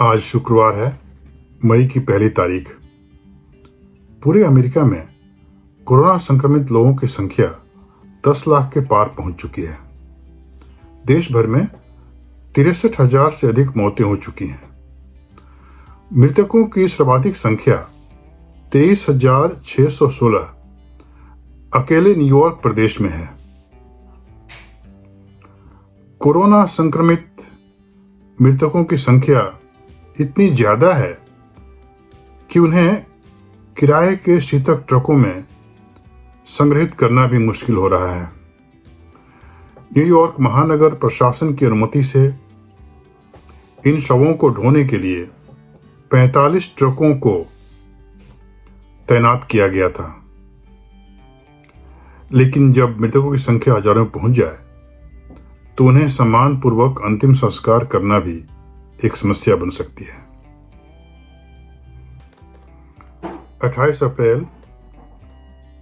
आज शुक्रवार है, मई की पहली तारीख। पूरे अमेरिका में कोरोना संक्रमित लोगों की संख्या 10 लाख के पार पहुंच चुकी है। देश भर में 63,000 से अधिक मौतें हो चुकी हैं। मृतकों की सर्वाधिक संख्या 23,616 अकेले न्यूयॉर्क प्रदेश में है। कोरोना संक्रमित मृतकों की संख्या इतनी ज्यादा है कि उन्हें किराए के शीतक ट्रकों में संग्रहित करना भी मुश्किल हो रहा है। न्यूयॉर्क महानगर प्रशासन की अनुमति से इन शवों को ढोने के लिए 45 ट्रकों को तैनात किया गया था, लेकिन जब मृतकों की संख्या हजारों में पहुंच जाए तो उन्हें सम्मानपूर्वक अंतिम संस्कार करना भी एक समस्या बन सकती है। 28 अप्रैल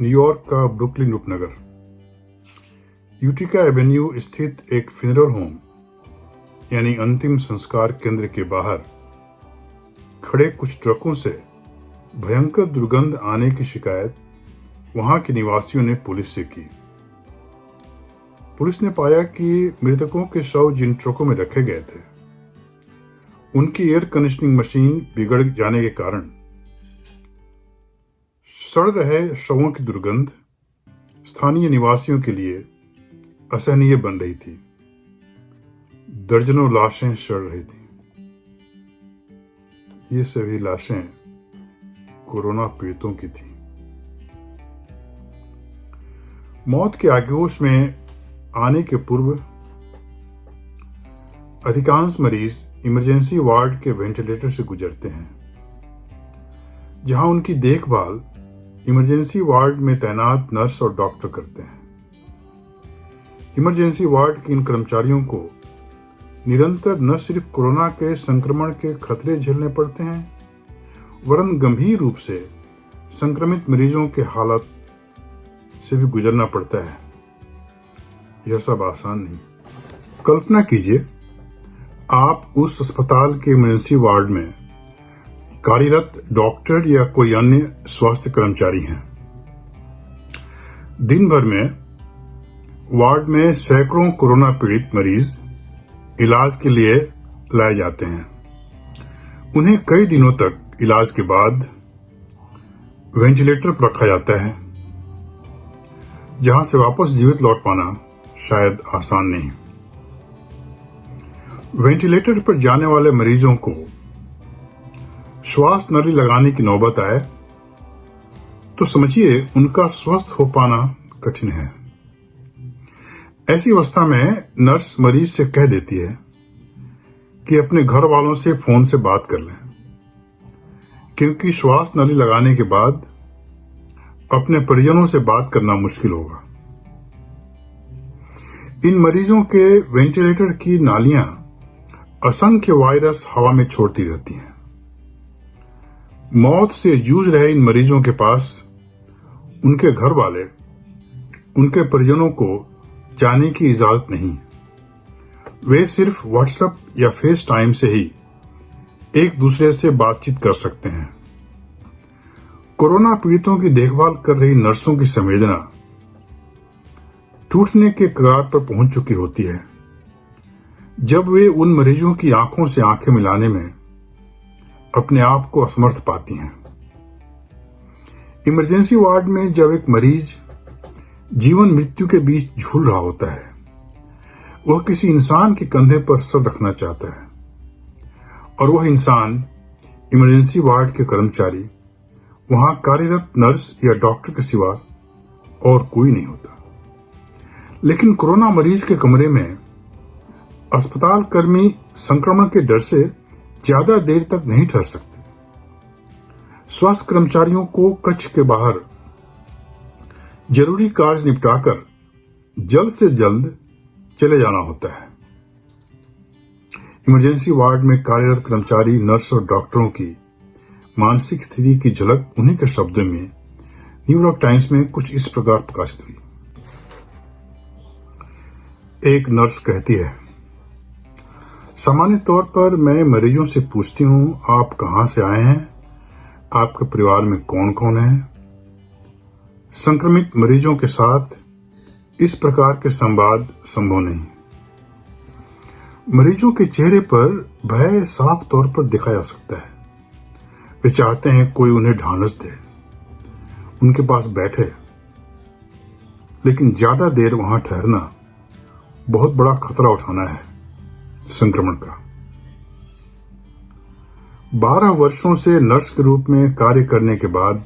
न्यूयॉर्क का ब्रुकलिन उपनगर यूटिका एवेन्यू स्थित एक फ्यूनरल होम यानी अंतिम संस्कार केंद्र के बाहर खड़े कुछ ट्रकों से भयंकर दुर्गंध आने की शिकायत वहां के निवासियों ने पुलिस से की। पुलिस ने पाया कि मृतकों के शव जिन ट्रकों में रखे गए थे उनकी एयर कंडीशनिंग मशीन बिगड़ जाने के कारण सड़ रहे शवों की दुर्गंध स्थानीय निवासियों के लिए असहनीय बन रही थी। दर्जनों लाशें सड़ रही थी। ये सभी लाशें कोरोना पीड़ितों की थी। मौत के आगोश में आने के पूर्व अधिकांश मरीज इमरजेंसी वार्ड के वेंटिलेटर से गुजरते हैं, जहां उनकी देखभाल इमरजेंसी वार्ड में तैनात नर्स और डॉक्टर करते हैं। इमरजेंसी वार्ड के इन कर्मचारियों को निरंतर न सिर्फ कोरोना के संक्रमण के खतरे झेलने पड़ते हैं, वरन गंभीर रूप से संक्रमित मरीजों के हालत से भी गुजरना पड़ता है। यह सब आसान नहीं। कल्पना कीजिए, आप उस अस्पताल के इमरजेंसी वार्ड में कार्यरत डॉक्टर या कोई अन्य स्वास्थ्य कर्मचारी हैं। दिन भर में वार्ड में सैकड़ों कोरोना पीड़ित मरीज इलाज के लिए लाए जाते हैं। उन्हें कई दिनों तक इलाज के बाद वेंटिलेटर पर रखा जाता है, जहां से वापस जीवित लौट पाना शायद आसान नहीं। वेंटिलेटर पर जाने वाले मरीजों को श्वास नली लगाने की नौबत आए तो समझिए उनका स्वस्थ हो पाना कठिन है। ऐसी अवस्था में नर्स मरीज से कह देती है कि अपने घर वालों से फोन से बात कर लें, क्योंकि श्वास नली लगाने के बाद अपने परिजनों से बात करना मुश्किल होगा। इन मरीजों के वेंटिलेटर की नालियां असंख्य वायरस हवा में छोड़ती रहती हैं। मौत से जूझ रहे इन मरीजों के पास उनके घर वाले, उनके परिजनों को जाने की इजाजत नहीं। वे सिर्फ व्हाट्सएप या फेस टाइम से ही एक दूसरे से बातचीत कर सकते हैं। कोरोना पीड़ितों की देखभाल कर रही नर्सों की संवेदना टूटने के कगार पर पहुंच चुकी होती है जब वे उन मरीजों की आंखों से आंखें मिलाने में अपने आप को असमर्थ पाती हैं। इमरजेंसी वार्ड में जब एक मरीज जीवन मृत्यु के बीच झूल रहा होता है, वह किसी इंसान के कंधे पर सर रखना चाहता है, और वह इंसान इमरजेंसी वार्ड के कर्मचारी, वहां कार्यरत नर्स या डॉक्टर के सिवा और कोई नहीं होता। लेकिन कोरोना मरीज के कमरे में अस्पताल कर्मी संक्रमण के डर से ज्यादा देर तक नहीं ठहर सकते। स्वास्थ्य कर्मचारियों को कक्ष के बाहर जरूरी कार्य निपटाकर जल्द से जल्द चले जाना होता है। इमरजेंसी वार्ड में कार्यरत कर्मचारी, नर्स और डॉक्टरों की मानसिक स्थिति की झलक उन्हीं के शब्दों में न्यूयॉर्क टाइम्स में कुछ इस प्रकार प्रकाशित हुई। एक नर्स कहती है, सामान्य तौर पर मैं मरीजों से पूछती हूं, आप कहां से आए हैं, आपके परिवार में कौन कौन है। संक्रमित मरीजों के साथ इस प्रकार के संवाद संभव नहीं। मरीजों के चेहरे पर भय साफ तौर पर देखा जा सकता है। वे चाहते हैं कोई उन्हें ढांढस दे, उनके पास बैठे, लेकिन ज्यादा देर वहां ठहरना बहुत बड़ा खतरा उठाना है संक्रमण का। 12 वर्षों से नर्स के रूप में कार्य करने के बाद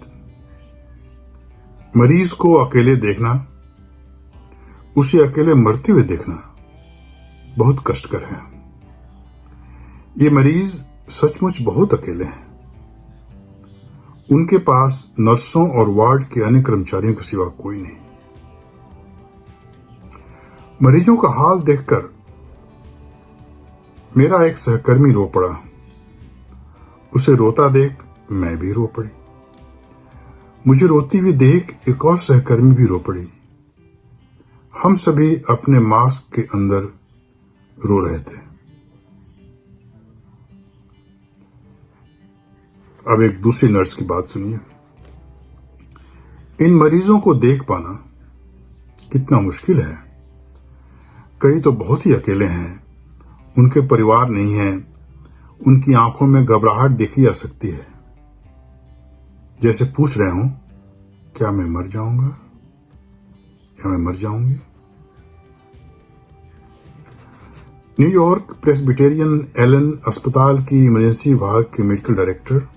मरीज को अकेले देखना, उसे अकेले मरते हुए देखना बहुत कष्टकर है। ये मरीज सचमुच बहुत अकेले हैं। उनके पास नर्सों और वार्ड के अन्य कर्मचारियों के सिवा कोई नहीं। मरीजों का हाल देखकर मेरा एक सहकर्मी रो पड़ा। उसे रोता देख मैं भी रो पड़ी। मुझे रोती हुई देख एक और सहकर्मी भी रो पड़ी। हम सभी अपने मास्क के अंदर रो रहे थे। अब एक दूसरी नर्स की बात सुनिए। इन मरीजों को देख पाना कितना मुश्किल है। कई तो बहुत ही अकेले हैं, उनके परिवार नहीं है, उनकी आंखों में घबराहट देखी जा सकती है, जैसे पूछ रहे हों, क्या मैं मर जाऊंगा या मैं मर जाऊंगी। न्यूयॉर्क प्रेस्बिटेरियन एलन अस्पताल की इमरजेंसी विभाग के मेडिकल डायरेक्टर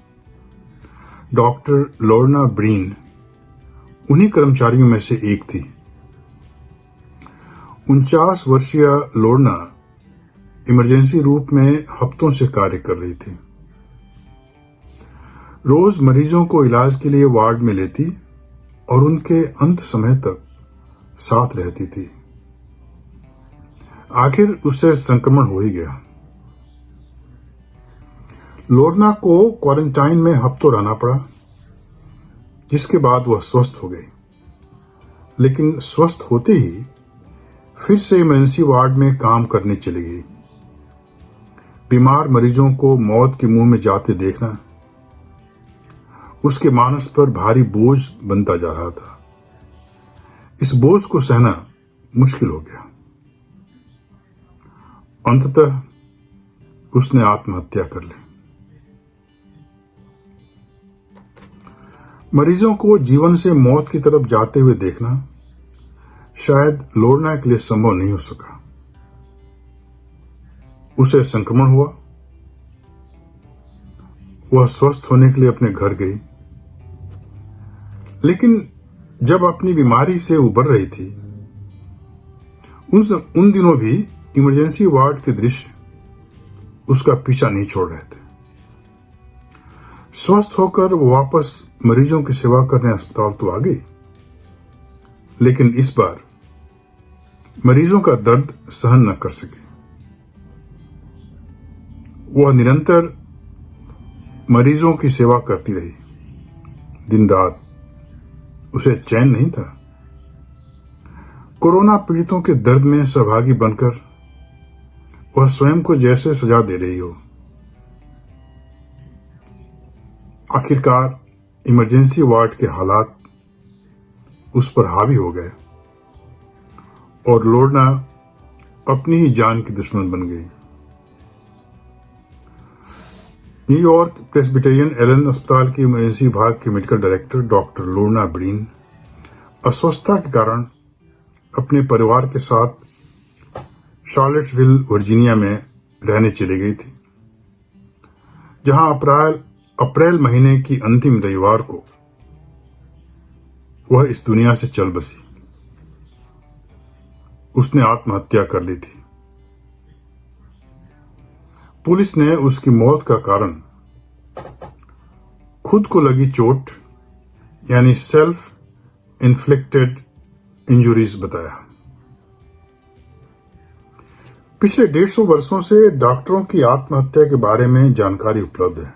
डॉक्टर लोर्ना ब्रीन उन्हीं कर्मचारियों में से एक थी। 49 वर्षीय लोर्ना इमरजेंसी रूप में हफ्तों से कार्य कर रही थी। रोज मरीजों को इलाज के लिए वार्ड में लेती और उनके अंत समय तक साथ रहती थी। आखिर उससे संक्रमण हो ही गया। लोर्ना को क्वारंटाइन में हफ्तों रहना पड़ा, जिसके बाद वह स्वस्थ हो गई। लेकिन स्वस्थ होते ही फिर से इमरजेंसी वार्ड में काम करने चली गई। बीमार मरीजों को मौत के मुंह में जाते देखना उसके मानस पर भारी बोझ बनता जा रहा था। इस बोझ को सहना मुश्किल हो गया। अंततः उसने आत्महत्या कर ली। मरीजों को जीवन से मौत की तरफ जाते हुए देखना शायद लोर्ना के लिए संभव नहीं हो सका। उसे संक्रमण हुआ। वह स्वस्थ होने के लिए अपने घर गई, लेकिन जब अपनी बीमारी से उबर रही थी, उन दिनों भी इमरजेंसी वार्ड के दृश्य उसका पीछा नहीं छोड़ रहे थे। स्वस्थ होकर वो वापस मरीजों की सेवा करने अस्पताल तो आ गई, लेकिन इस बार मरीजों का दर्द सहन न कर सके। वह निरंतर मरीजों की सेवा करती रही, दिन रात। उसे चैन नहीं था। कोरोना पीड़ितों के दर्द में सहभागी बनकर वह स्वयं को जैसे सजा दे रही हो। आखिरकार इमरजेंसी वार्ड के हालात उस पर हावी हो गए और लोर्ना अपनी ही जान की दुश्मन बन गई। न्यूयॉर्क प्रेस्बिटेरियन एलन अस्पताल की इमरजेंसी विभाग के मेडिकल डायरेक्टर डॉक्टर लोर्ना ब्रीन अस्वस्थता के कारण अपने परिवार के साथ शार्लेट्सविल वर्जीनिया में रहने चली गई थी, जहां अप्रैल महीने की अंतिम रविवार को वह इस दुनिया से चल बसी। उसने आत्महत्या कर ली थी। पुलिस ने उसकी मौत का कारण खुद को लगी चोट यानी सेल्फ इन्फ्लिक्टेड इंजुरीज बताया। पिछले 150 वर्षों से डॉक्टरों की आत्महत्या के बारे में जानकारी उपलब्ध है।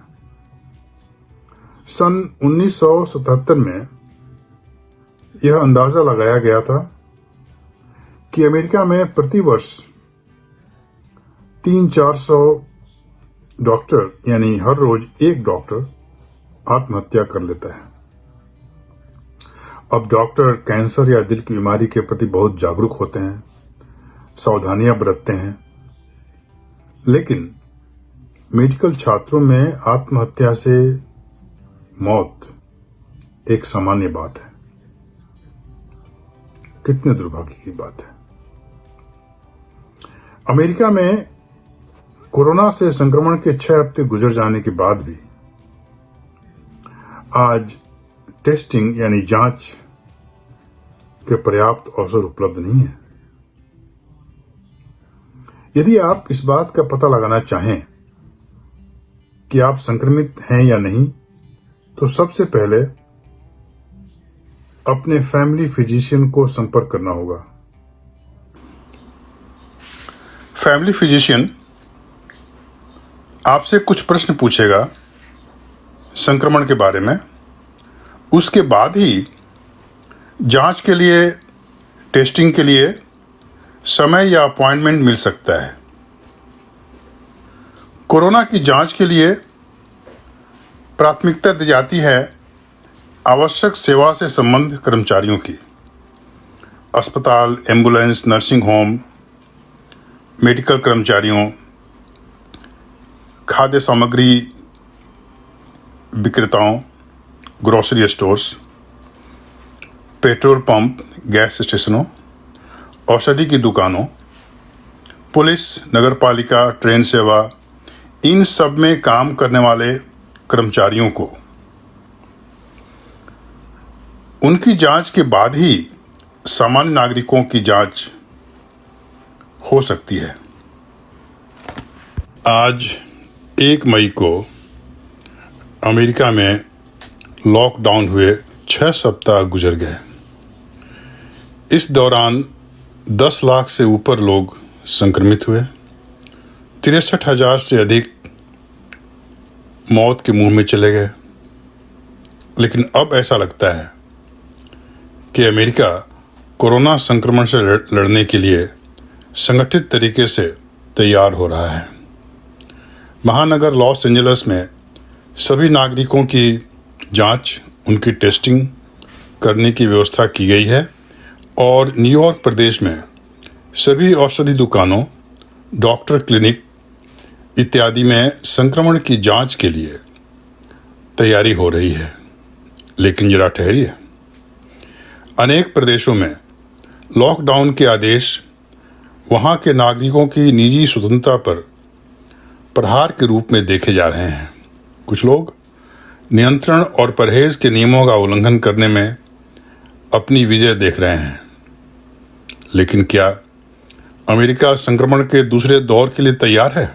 सन 1977 में यह अंदाजा लगाया गया था कि अमेरिका में प्रति वर्ष 300-400 डॉक्टर यानी हर रोज एक डॉक्टर आत्महत्या कर लेता है। अब डॉक्टर कैंसर या दिल की बीमारी के प्रति बहुत जागरूक होते हैं, सावधानियां बरतते हैं, लेकिन मेडिकल छात्रों में आत्महत्या से मौत एक सामान्य बात है। कितने दुर्भाग्य की बात है। अमेरिका में कोरोना से संक्रमण के 6 हफ्ते गुजर जाने के बाद भी आज टेस्टिंग यानी जांच के पर्याप्त अवसर उपलब्ध नहीं है। यदि आप इस बात का पता लगाना चाहें कि आप संक्रमित हैं या नहीं, तो सबसे पहले अपने फैमिली फिजिशियन को संपर्क करना होगा। फैमिली फिजिशियन आपसे कुछ प्रश्न पूछेगा संक्रमण के बारे में। उसके बाद ही जांच के लिए, टेस्टिंग के लिए समय या अपॉइंटमेंट मिल सकता है। कोरोना की जांच के लिए प्राथमिकता दी जाती है आवश्यक सेवा से संबद्ध कर्मचारियों की। अस्पताल, एम्बुलेंस, नर्सिंग होम, मेडिकल कर्मचारियों, खाद्य सामग्री विक्रेताओं, grocery stores, petrol pump, gas स्टेशनों, औषधि की दुकानों, पुलिस, नगरपालिका, ट्रेन सेवा, इन सब में काम करने वाले कर्मचारियों को उनकी जांच के बाद ही सामान्य नागरिकों की जांच हो सकती है। आज 1 मई को अमेरिका में लॉकडाउन हुए 6 सप्ताह गुजर गए। इस दौरान 10 लाख से ऊपर लोग संक्रमित हुए, 63,000 से अधिक मौत के मुंह में चले गए। लेकिन अब ऐसा लगता है कि अमेरिका कोरोना संक्रमण से लड़ने के लिए संगठित तरीके से तैयार हो रहा है। महानगर लॉस एंजल्स में सभी नागरिकों की जांच, उनकी टेस्टिंग करने की व्यवस्था की गई है और न्यूयॉर्क प्रदेश में सभी औषधि दुकानों, डॉक्टर क्लिनिक इत्यादि में संक्रमण की जांच के लिए तैयारी हो रही है। लेकिन जरा ठहरिए, अनेक प्रदेशों में लॉकडाउन के आदेश वहां के नागरिकों की निजी स्वतंत्रता पर प्रहार के रूप में देखे जा रहे हैं। कुछ लोग नियंत्रण और परहेज के नियमों का उल्लंघन करने में अपनी विजय देख रहे हैं। लेकिन क्या अमेरिका संक्रमण के दूसरे दौर के लिए तैयार है?